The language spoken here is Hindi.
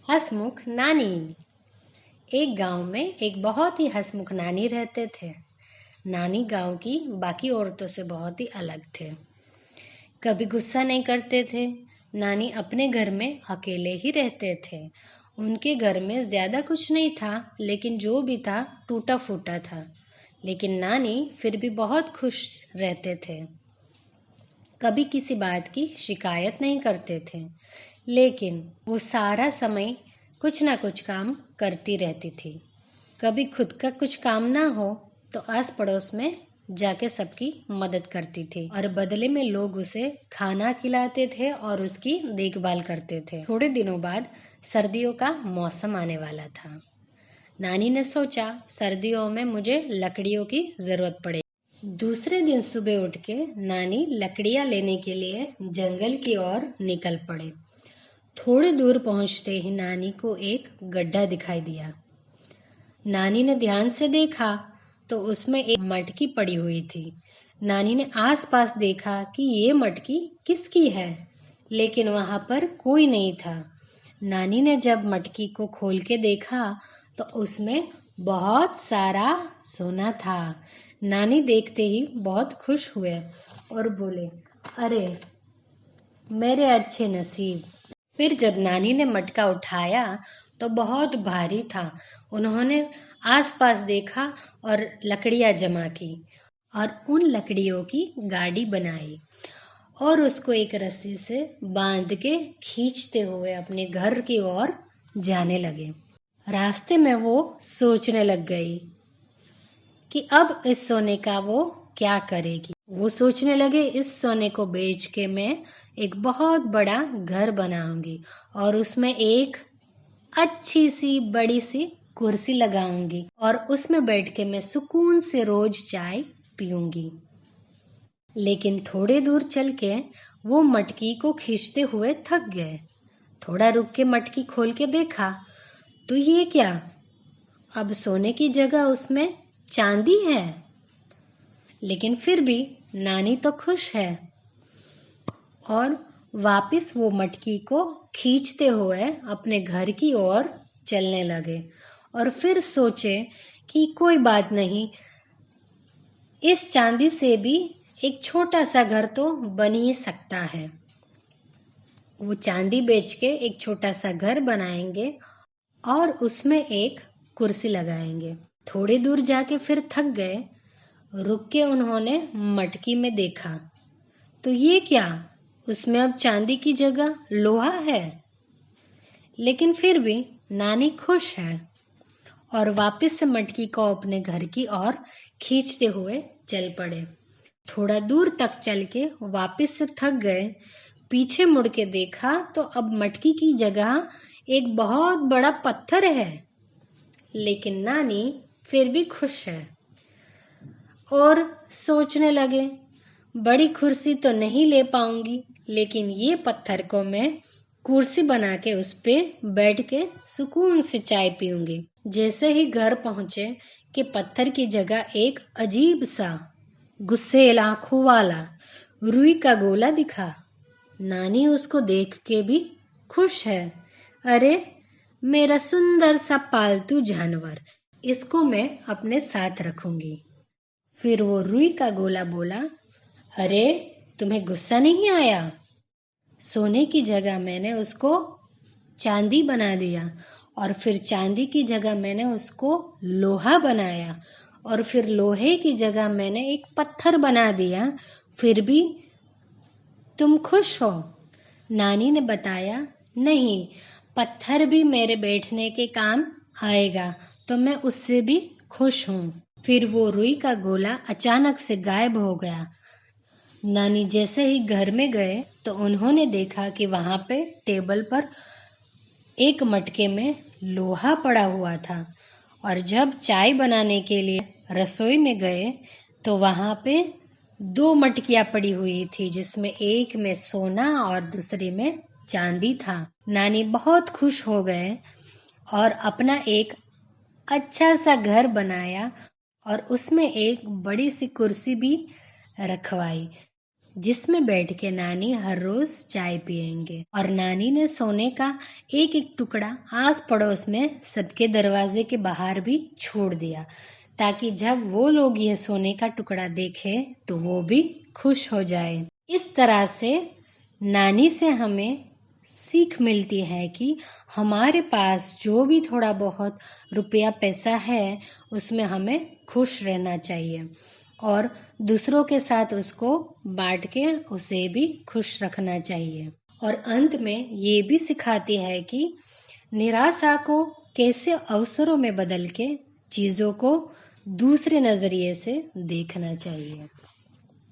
हंसमुख नानी। एक गांव में एक बहुत ही हंसमुख नानी रहते थे। नानी गांव की बाकी औरतों से बहुत ही अलग थे। कभी गुस्सा नहीं करते थे। नानी अपने घर में अकेले ही रहते थे। उनके घर में ज्यादा कुछ नहीं था, लेकिन जो भी था टूटा फूटा था। लेकिन नानी फिर भी बहुत खुश रहते थे। कभी किसी बात की शिकायत नहीं करते थे, लेकिन वो सारा समय कुछ ना कुछ काम करती रहती थी। कभी खुद का कुछ काम ना हो तो आस पड़ोस में जाके सबकी मदद करती थी, और बदले में लोग उसे खाना खिलाते थे और उसकी देखभाल करते थे। थोड़े दिनों बाद सर्दियों का मौसम आने वाला था। नानी ने सोचा, सर्दियों में मुझे लकड़ियों की जरूरत पड़ेगी। दूसरे दिन सुबह उठ के नानी लकड़ियां लेने के लिए जंगल की ओर निकल पड़े। थोड़ी दूर पहुंचते ही नानी को एक गड्ढा दिखाई दिया। नानी ने ध्यान से देखा तो उसमें एक मटकी पड़ी हुई थी। नानी ने आसपास देखा कि ये मटकी किसकी है, लेकिन वहां पर कोई नहीं था। नानी ने जब मटकी को खोल के देखा तो उसमें बहुत सारा सोना था। नानी देखते ही बहुत खुश हुए और बोले, अरे मेरे अच्छे नसीब। फिर जब नानी ने मटका उठाया तो बहुत भारी था। उन्होंने आसपास देखा और लकड़ियां जमा की और उन लकड़ियों की गाड़ी बनाई और उसको एक रस्सी से बांध के खींचते हुए अपने घर की ओर जाने लगे। रास्ते में वो सोचने लग गई कि अब इस सोने का वो क्या करेगी। वो सोचने लगे, इस सोने को बेच के मैं एक बहुत बड़ा घर बनाऊंगी और उसमें एक अच्छी सी बड़ी सी कुर्सी लगाऊंगी और उसमें बैठ के मैं सुकून से रोज चाय पीऊंगी। लेकिन थोड़े दूर चल के वो मटकी को खींचते हुए थक गए। थोड़ा रुक के मटकी खोल के देखा तो ये क्या, अब सोने की जगह उसमें चांदी है। लेकिन फिर भी नानी तो खुश है और वापस वो मटकी को खींचते हुए अपने घर की ओर चलने लगे और फिर सोचे कि कोई बात नहीं, इस चांदी से भी एक छोटा सा घर तो बन ही सकता है। वो चांदी बेच के एक छोटा सा घर बनाएंगे और उसमें एक कुर्सी लगाएंगे। थोड़ी दूर जाके फिर थक गए। रुक के उन्होंने मटकी में देखा तो ये क्या, उसमें अब चांदी की जगह लोहा है। लेकिन फिर भी नानी खुश है और वापस से मटकी को अपने घर की ओर खींचते हुए चल पड़े। थोड़ा दूर तक चल के वापस से थक गए। पीछे मुड़ के देखा तो अब मटकी की जगह एक बहुत बड़ा पत्थर है। लेकिन नानी फिर भी खुश है और सोचने लगे, बड़ी कुर्सी तो नहीं ले पाऊंगी, लेकिन ये पत्थर को मैं कुर्सी बना के उस पे बैठ के सुकून से चाय पीऊंगी। जैसे ही घर पहुंचे कि पत्थर की जगह एक अजीब सा गुस्सेल आंखों वाला रुई का गोला दिखा। नानी उसको देख के भी खुश है। अरे मेरा सुंदर सा पालतू जानवर, इसको मैं अपने साथ रखूंगी। फिर वो रुई का गोला बोला, अरे तुम्हें गुस्सा नहीं आया? सोने की जगह मैंने उसको चांदी बना दिया और फिर चांदी की जगह मैंने उसको लोहा बनाया और फिर लोहे की जगह मैंने एक पत्थर बना दिया। फिर भी तुम खुश हो? नानी ने बताया, नहीं, पत्थर भी मेरे बैठने के काम आएगा तो मैं उससे भी खुश हूँ। फिर वो रुई का गोला अचानक से गायब हो गया। नानी जैसे ही घर में गए तो उन्होंने देखा कि वहां पे टेबल पर एक मटके में लोहा पड़ा हुआ था, और जब चाय बनाने के लिए रसोई में गए तो वहां पे दो मटकियां पड़ी हुई थी, जिसमें एक में सोना और दूसरी में चांदी था। नानी बहुत खुश हो गए और अपना एक अच्छा सा घर बनाया और उसमें एक बड़ी सी कुर्सी भी रखवाई। जिसमें बैठ के नानी हर रोज चाय पियेंगे। और नानी ने सोने का एक एक टुकड़ा आस पड़ोस में सबके दरवाजे के बाहर भी छोड़ दिया, ताकि जब वो लोग ये सोने का टुकड़ा देखे तो वो भी खुश हो जाए। इस तरह से नानी से हमें सीख मिलती है कि हमारे पास जो भी थोड़ा बहुत रुपया पैसा है उसमें हमें खुश रहना चाहिए और दूसरों के साथ उसको बांट के उसे भी खुश रखना चाहिए। और अंत में ये भी सिखाती है कि निराशा को कैसे अवसरों में बदल के चीज़ों को दूसरे नज़रिए से देखना चाहिए।